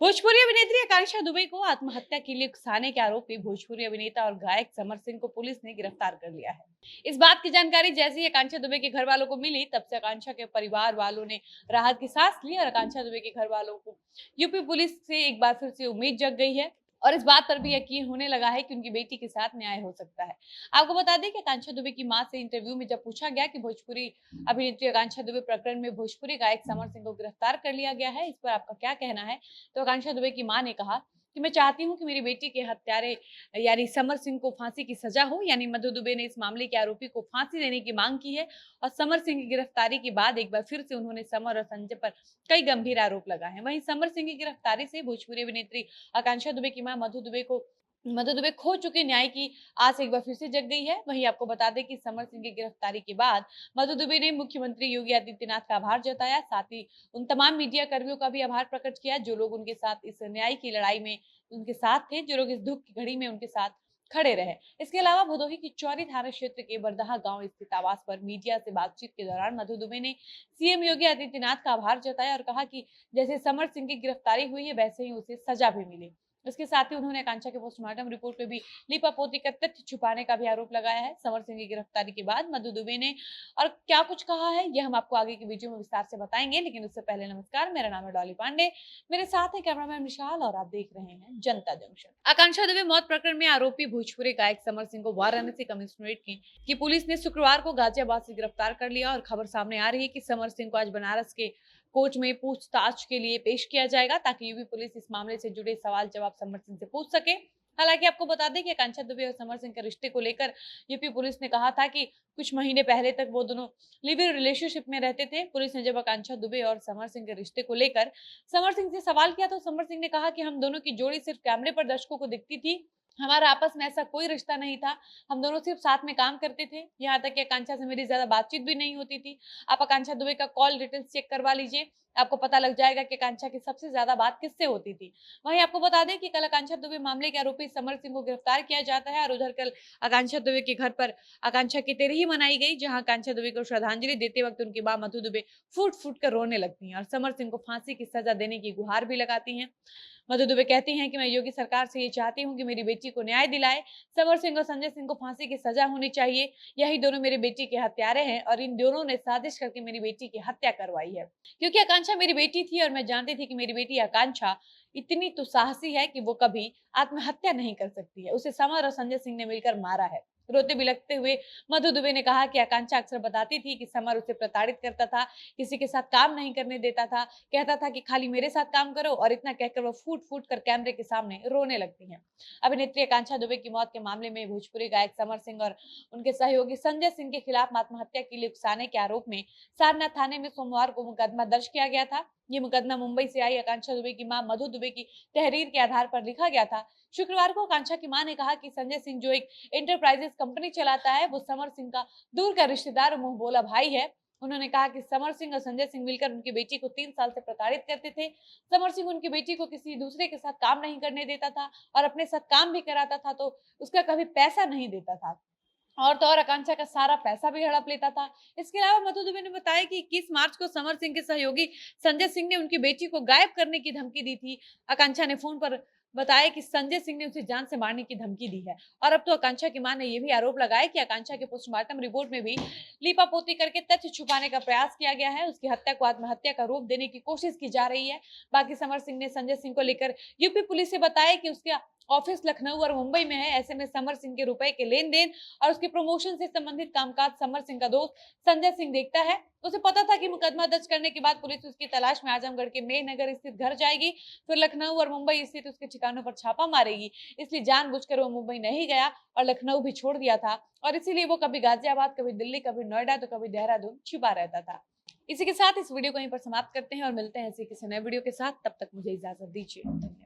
भोजपुरी अभिनेत्री आकांक्षा दुबे को आत्महत्या के लिए उकसाने के आरोप में भोजपुरी अभिनेता और गायक समर सिंह को पुलिस ने गिरफ्तार कर लिया है। इस बात की जानकारी जैसे ही आकांक्षा दुबे के घर वालों को मिली, तब से आकांक्षा के परिवार वालों ने राहत की सांस ली और आकांक्षा दुबे के घर वालों को यूपी पुलिस से एक बार फिर से उम्मीद जग गई है और इस बात पर भी यकीन होने लगा है कि उनकी बेटी के साथ न्याय हो सकता है। आपको बता दें कि आकांक्षा दुबे की मां से इंटरव्यू में जब पूछा गया कि भोजपुरी अभिनेत्री आकांक्षा दुबे प्रकरण में भोजपुरी गायक समर सिंह को गिरफ्तार कर लिया गया है, इस पर आपका क्या कहना है? तो आकांक्षा दुबे की मां ने कहा कि मैं चाहती हूं कि मेरी बेटी के हत्यारे यानी समर सिंह को फांसी की सजा हो। यानी मधु दुबे ने इस मामले के आरोपी को फांसी देने की मांग की है और समर सिंह की गिरफ्तारी के बाद एक बार फिर से उन्होंने समर और संजय पर कई गंभीर आरोप लगाए हैं। वहीं समर सिंह की गिरफ्तारी से भोजपुरी अभिनेत्री आकांक्षा दुबे की मां मधु दुबे खो चुके न्याय की आस एक बार फिर से जग गई है। वहीं आपको बता दें कि समर सिंह की गिरफ्तारी के बाद मधु दुबे ने मुख्यमंत्री योगी आदित्यनाथ का आभार जताया, साथ ही उन तमाम मीडिया कर्मियों का भी आभार प्रकट किया जो लोग उनके साथ इस न्याय की लड़ाई में उनके साथ थे, जो लोग इस दुख की घड़ी में उनके साथ खड़े रहे। इसके अलावा भदोही की चौरी थाना क्षेत्र के बरदहा गांव स्थित आवास पर मीडिया से बातचीत के दौरान मधु दुबे ने सीएम योगी आदित्यनाथ का आभार जताया और कहा कि जैसे समर सिंह की गिरफ्तारी हुई है वैसे ही उसे सजा भी मिले। इसके साथ ही उन्होंने आकांक्षा के पोस्टमार्टम रिपोर्ट में भी लीपापोती का तथ्य छुपाने का भी आरोप लगाया है। समर सिंह की गिरफ्तारी के बाद मधु दुबे ने और क्या कुछ कहा है, यह हम आपको आगे की वीडियो में विस्तार से बताएंगे, लेकिन उससे पहले नमस्कार, मेरा नाम है डॉली पांडे, मेरे साथ है कैमरामैन विशाल और आप देख रहे हैं जनता जंक्शन। आकांक्षा दुबे मौत प्रकरण में आरोपी भोजपुरी गायक समर सिंह को वाराणसी कमिश्नरेट की पुलिस ने शुक्रवार को गाजियाबाद से गिरफ्तार कर लिया और खबर सामने आ रही है कि समर सिंह को आज बनारस के कोर्ट में पूछताछ के लिए पेश किया जाएगा ताकि यूपी पुलिस इस मामले से जुड़े सवाल जवाब समर सिंह से पूछ सके। हालांकि आपको बता दें कि आकांक्षा दुबे और समर सिंह के रिश्ते को लेकर यूपी पुलिस ने कहा था कि कुछ महीने पहले तक वो दोनों लिव इन रिलेशनशिप में रहते थे। पुलिस ने जब आकांक्षा दुबे और समर सिंह के रिश्ते को लेकर समर सिंह से सवाल किया तो समर सिंह ने कहा कि हम दोनों की जोड़ी सिर्फ कैमरे पर दर्शकों को दिखती थी, हमारा आपस में ऐसा कोई रिश्ता नहीं था, हम दोनों सिर्फ साथ में काम करते थे। यहाँ तक कि आकांक्षा से मेरी ज्यादा बातचीत भी नहीं होती थी। आप आकांक्षा दुबे का कॉल डिटेल्स चेक करवा लीजिए, आपको पता लग जाएगा कि आकांक्षा की सबसे ज्यादा बात किससे होती थी। वहीं आपको बता दें कि कल आकांक्षा दुबे मामले के आरोपी समर सिंह को गिरफ्तार किया जाता है और उधर कल आकांक्षा दुबे के घर पर आकांक्षा की तेरही मनाई गई, जहां आकांक्षा दुबे को श्रद्धांजलि देते वक्त उनकी मां मधु दुबे फूट फूट कर रोने लगती हैं और समर सिंह को फांसी की सजा देने की गुहार भी लगाती हैं। मधु दुबे कहती हैं कि मैं योगी सरकार से ये चाहती हूँ कि मेरी बेटी को न्याय दिलाए, समर सिंह और संजय सिंह को फांसी की सजा होनी चाहिए। यही दोनों मेरी बेटी के हत्यारे हैं और इन दोनों ने साजिश करके मेरी बेटी की हत्या करवाई है। क्योंकि आकांक्षा मेरी बेटी थी और मैं जानती थी कि मेरी बेटी आकांक्षा इतनी तो साहसी है कि वो कभी आत्महत्या नहीं कर सकती है। उसे समर और संजय सिंह ने मिलकर मारा है। रोते बिलखते हुए मधु दुबे ने कहा कि आकांक्षा अक्सर बताती थी कि समर उसे प्रताड़ित करता था, किसी के साथ काम नहीं करने देता था, कहता था कि खाली मेरे साथ काम करो, और इतना कहकर वो फूट फूट कर कैमरे के सामने रोने लगती हैं। अभिनेत्री आकांक्षा दुबे की मौत के मामले में भोजपुरी गायक समर सिंह और उनके सहयोगी संजय सिंह के खिलाफ आत्महत्या के लिए उकसाने के आरोप में सारनाथ थाने में सोमवार को मुकदमा दर्ज किया गया था। ये मुकदमा मुंबई से आई आकांक्षा दुबे की मां मधु दुबे की तहरीर के आधार पर लिखा गया था। शुक्रवार को आकांक्षा की मां ने कहा कि संजय सिंह जो एक एंटरप्राइजेस कंपनी चलाता है, वो समर सिंह का दूर का रिश्तेदार और मुंह बोला भाई है। उन्होंने कहा कि समर सिंह और संजय सिंह मिलकर उनकी बेटी को 3 साल से प्रताड़ित करते थे। समर सिंह उनकी बेटी को किसी दूसरे के साथ काम नहीं करने देता था और अपने साथ काम भी कराता था तो उसका कभी पैसा नहीं देता था, और तो और आकांक्षा का सारा पैसा भी हड़प लेता था। इसके अलावा मधु दुबे ने बताया कि 21 मार्च को समर सिंह के सहयोगी संजय सिंह ने उनकी बेटी को गायब करने की धमकी दी थी। आकांक्षा ने फोन पर बताया कि संजय सिंह ने उसे जान से मारने की धमकी दी है। और अब तो आकांक्षा की मां ने यह भी आरोप लगाया कि आकांक्षा के पोस्टमार्टम रिपोर्ट में भी लीपापोती करके तथ्य छुपाने का प्रयास किया गया है। उसकी हत्या को आत्महत्या का रूप देने की कोशिश की जा रही है। बाकी समर सिंह ने संजय सिंह को लेकर यूपी पुलिस से बताया कि उसका ऑफिस लखनऊ और मुंबई में है, ऐसे में समर सिंह के रुपए के लेन देन और उसके प्रमोशन से संबंधित कामकाज समर सिंह का दोस्त संजय सिंह देखता है। उसे पता था कि मुकदमा दर्ज करने के बाद पुलिस उसकी तलाश में आजमगढ़ के मेहनगर स्थित घर जाएगी, फिर लखनऊ और मुंबई स्थित उसके ठिकानों पर छापा मारेगी। इसलिए जानबूझकर वो मुंबई नहीं गया और लखनऊ भी छोड़ दिया था, और इसीलिए वो कभी गाजियाबाद, कभी दिल्ली, कभी नोएडा तो कभी देहरादून छिपा रहता था। इसी के साथ इस वीडियो को यहीं पर समाप्त करते हैं और मिलते हैं ऐसे किसी नए वीडियो के साथ। तब तक मुझे इजाजत दीजिए। धन्यवाद।